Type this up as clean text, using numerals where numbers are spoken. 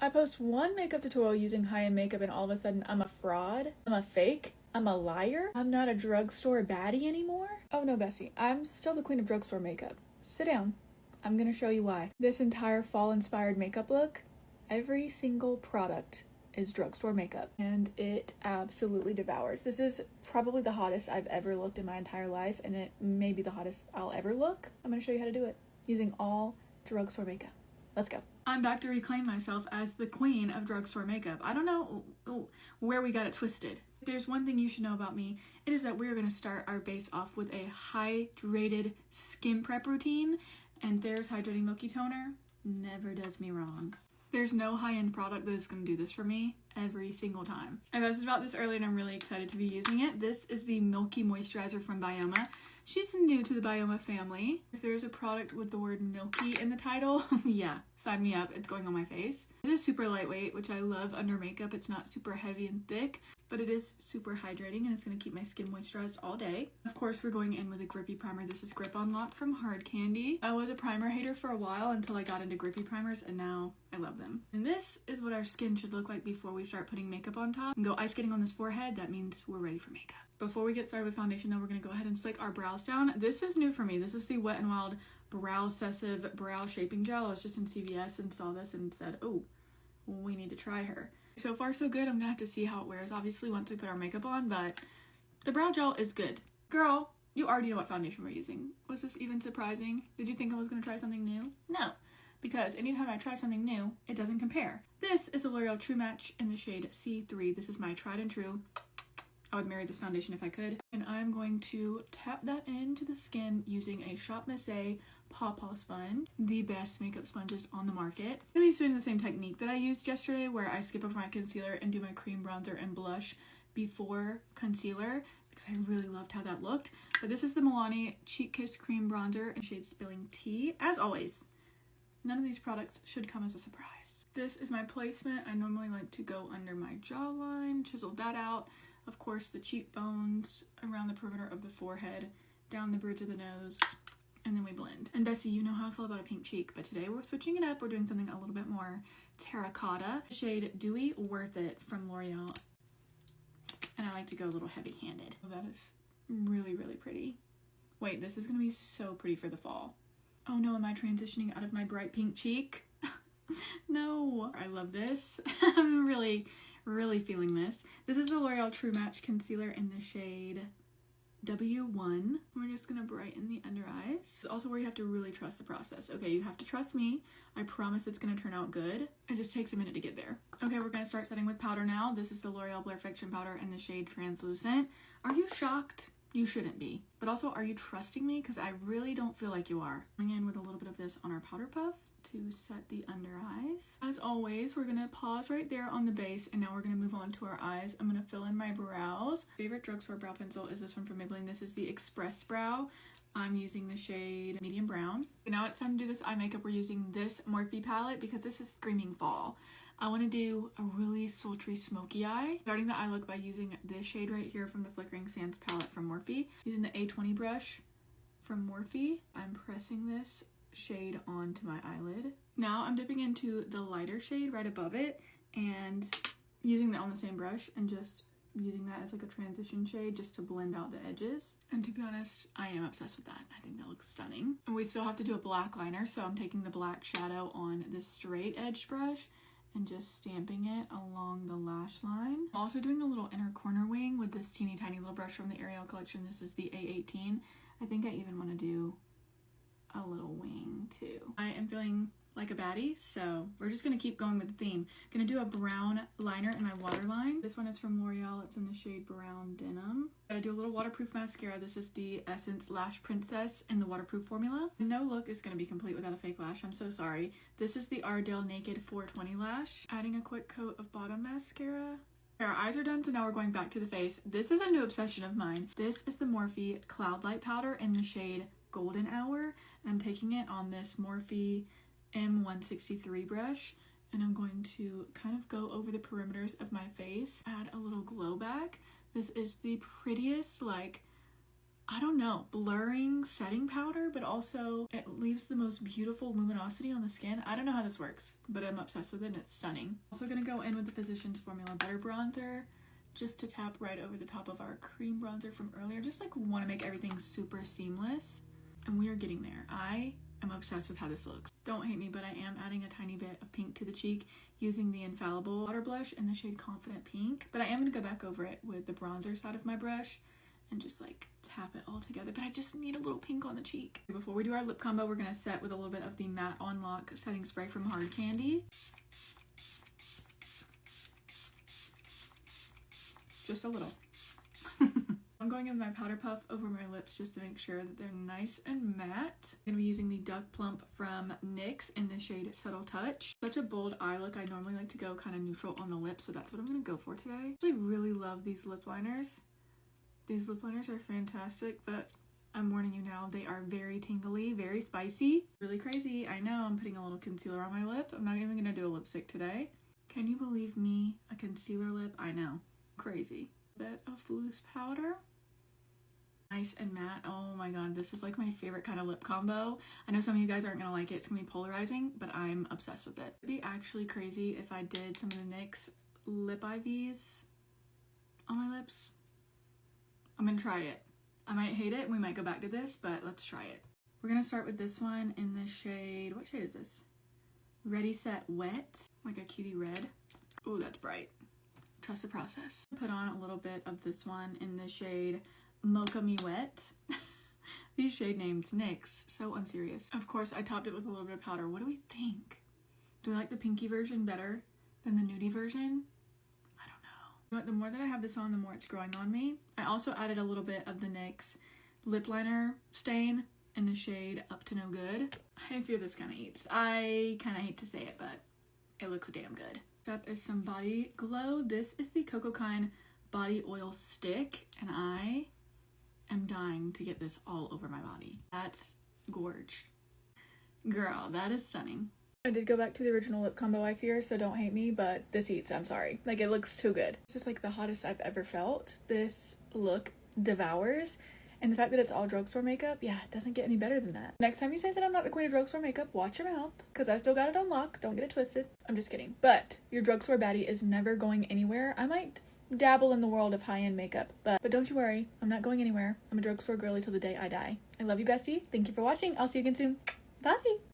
I post one makeup tutorial using high-end makeup and all of a sudden I'm a fraud, I'm a fake, I'm a liar, I'm not a drugstore baddie anymore? Oh no, Bessie, I'm still the queen of drugstore makeup. Sit down. I'm gonna show you why. This entire fall-inspired makeup look, every single product is drugstore makeup and it absolutely devours. This is probably the hottest I've ever looked in my entire life, and it may be the hottest I'll ever look. I'm gonna show you how to do it using all drugstore makeup. Let's go. I'm back to reclaim myself as the queen of drugstore makeup. I don't know where we got it twisted. If there's one thing you should know about me, it is that we're gonna start our base off with a hydrated skin prep routine, and Thayer's Hydrating Milky Toner never does me wrong. There's no high-end product that is going to do this for me every single time. I posted about this earlier and I'm really excited to be using it. This is the Milky Moisturizer from Bioma. She's new to the Bioma family. If there's a product with the word milky in the title, yeah, sign me up. It's going on my face. This is super lightweight, which I love under makeup. It's not super heavy and thick, but it is super hydrating and it's going to keep my skin moisturized all day. Of course, we're going in with a grippy primer. This is Grip On Lock from Hard Candy. I was a primer hater for a while until I got into grippy primers, and now I love them. And this is what our skin should look like before we start putting makeup on top. And go ice skating on this forehead. That means we're ready for makeup. Before we get started with foundation though, we're going to go ahead and slick our brows down. This is new for me. This is the Wet n Wild Brow Obsessive Brow Shaping Gel. I was just in CVS and saw this and said, oh, we need to try her. So far so good. I'm gonna have to see how it wears obviously once we put our makeup on, but the brow gel is good. Girl, you already know what foundation we're using. Was this even surprising? Did you think I was gonna try something new? No, because anytime I try something new, it doesn't compare. This is the L'Oreal True Match in the shade C3. This is my tried and true. I would marry this foundation if I could. And I'm going to tap that into the skin using a Shop Miss A Paw Paw sponge, the best makeup sponges on the market. I'm going to be doing the same technique that I used yesterday, where I skip over my concealer and do my cream bronzer and blush before concealer, because I really loved how that looked. But this is the Milani Cheek Kiss Cream Bronzer in shade Spilling Tea. As always, none of these products should come as a surprise. This is my placement. I normally like to go under my jawline, chisel that out. Of course, the cheekbones, around the perimeter of the forehead, down the bridge of the nose, and then we blend. And Bessie, you know how I feel about a pink cheek, but today we're switching it up. We're doing something a little bit more terracotta. Shade Dewy Worth It from L'Oreal. And I like to go a little heavy-handed. Oh, that is really, really pretty. Wait, this is gonna be so pretty for the fall. Oh no, am I transitioning out of my bright pink cheek? No, I love this. I'm really feeling this. This is the L'Oreal True Match Concealer in the shade W1. We're just gonna brighten the under eyes. Also where you have to really trust the process. Okay, you have to trust me. I promise it's gonna turn out good. It just takes a minute to get there. Okay, we're gonna start setting with powder now. This is the L'Oreal Blur Fiction Powder in the shade Translucent. Are you shocked? You shouldn't be. But also, are you trusting me? Because I really don't feel like you are. Going in with a little bit of this on our powder puff to set the under eyes. As always, we're gonna pause right there on the base, and now we're gonna move on to our eyes. I'm gonna fill in my brows. Favorite drugstore brow pencil is this one from Maybelline. This is the Express Brow. I'm using the shade Medium Brown. Now it's time to do this eye makeup. We're using this Morphe palette because this is screaming fall. I want to do a really sultry smoky eye. Starting the eye look by using this shade right here from the Flickering Sands palette from Morphe. Using the A20 brush from Morphe, I'm pressing this shade onto my eyelid. Now I'm dipping into the lighter shade right above it and using that on the same brush and just using that as like a transition shade just to blend out the edges. And to be honest, I am obsessed with that. I think that looks stunning. And we still have to do a black liner, so I'm taking the black shadow on this straight edged brush and just stamping it along the lash line. I'm also doing a little inner corner wing with this teeny tiny little brush from the Ariel collection. This is the A18. I think I even want to do a little wing too. I am feeling like a baddie, so we're just gonna keep going with the theme. Gonna do a brown liner in my waterline. This one is from L'Oreal. It's in the shade Brown Denim. Gotta do a little waterproof mascara. This is the Essence Lash Princess in the waterproof formula. No look is gonna be complete without a fake lash. I'm so sorry. This is the Ardell Naked 420 lash. Adding a quick coat of bottom mascara. Our eyes are done, so now we're going back to the face. This is a new obsession of mine. This is the Morphe Cloud Light Powder in the shade Golden Hour. And I'm taking it on this Morphe M163 brush, and I'm going to kind of go over the perimeters of my face, add a little glow back. This is the prettiest like I don't know, blurring setting powder, but also it leaves the most beautiful luminosity on the skin. I don't know how this works, but I'm obsessed with it and it's stunning. Also gonna go in with the Physicians Formula Butter Bronzer just to tap right over the top of our cream bronzer from earlier. Just like want to make everything super seamless, and we are getting there. I am obsessed with how this looks. Don't hate me, but I am adding a tiny bit of pink to the cheek using the Infallible Water Blush in the shade Confident Pink, but I am gonna go back over it with the bronzer side of my brush and just like tap it all together, but I just need a little pink on the cheek. Before we do our lip combo, we're gonna set with a little bit of the Matte On Lock setting spray from Hard Candy. Just a little. I'm going in my powder puff over my lips just to make sure that they're nice and matte. I'm gonna be using the Duck Plump from NYX in the shade Subtle Touch. Such a bold eye look. I normally like to go kind of neutral on the lips, so that's what I'm gonna go for today. I really love these lip liners. These lip liners are fantastic, but I'm warning you now, they are very tingly, very spicy. Really crazy. I know I'm putting a little concealer on my lip. I'm not even gonna do a lipstick today. Can you believe me? A concealer lip? I know. Crazy. Bit of loose powder. Nice and matte. Oh my god, this is like my favorite kind of lip combo. I know some of you guys aren't gonna like it. It's gonna be polarizing, but I'm obsessed with it. It'd be actually crazy if I did some of the NYX lip IVs on my lips. I'm gonna try it. I might hate it and we might go back to this, but let's try it. We're gonna start with this one in the shade, what shade is this? Ready, Set, Wet. Like a cutie red. Oh, that's bright. Trust the process. Put on a little bit of this one in the shade Mocha Me Wet. These shade names, NYX, so unserious. Of course, I topped it with a little bit of powder. What do we think? Do we like the pinky version better than the nudie version? But the more that I have this on, the more it's growing on me. I also added a little bit of the NYX lip liner stain in the shade Up to No Good. I fear this kind of eats. I kind of hate to say it, but it looks damn good. Next up is some body glow. This is the Coco Kind body oil stick, and I am dying to get this all over my body. That's gorge. Girl, that is stunning. I did go back to the original lip combo, I fear, so don't hate me, but this eats, I'm sorry. Like, it looks too good. This is like the hottest I've ever felt. This look devours, and the fact that it's all drugstore makeup, yeah, it doesn't get any better than that. Next time you say that I'm not the queen of drugstore makeup, watch your mouth, because I still got it on lock. Don't get it twisted. I'm just kidding. But your drugstore baddie is never going anywhere. I might dabble in the world of high-end makeup, but don't you worry, I'm not going anywhere. I'm a drugstore girly till the day I die. I love you, bestie. Thank you for watching. I'll see you again soon. Bye!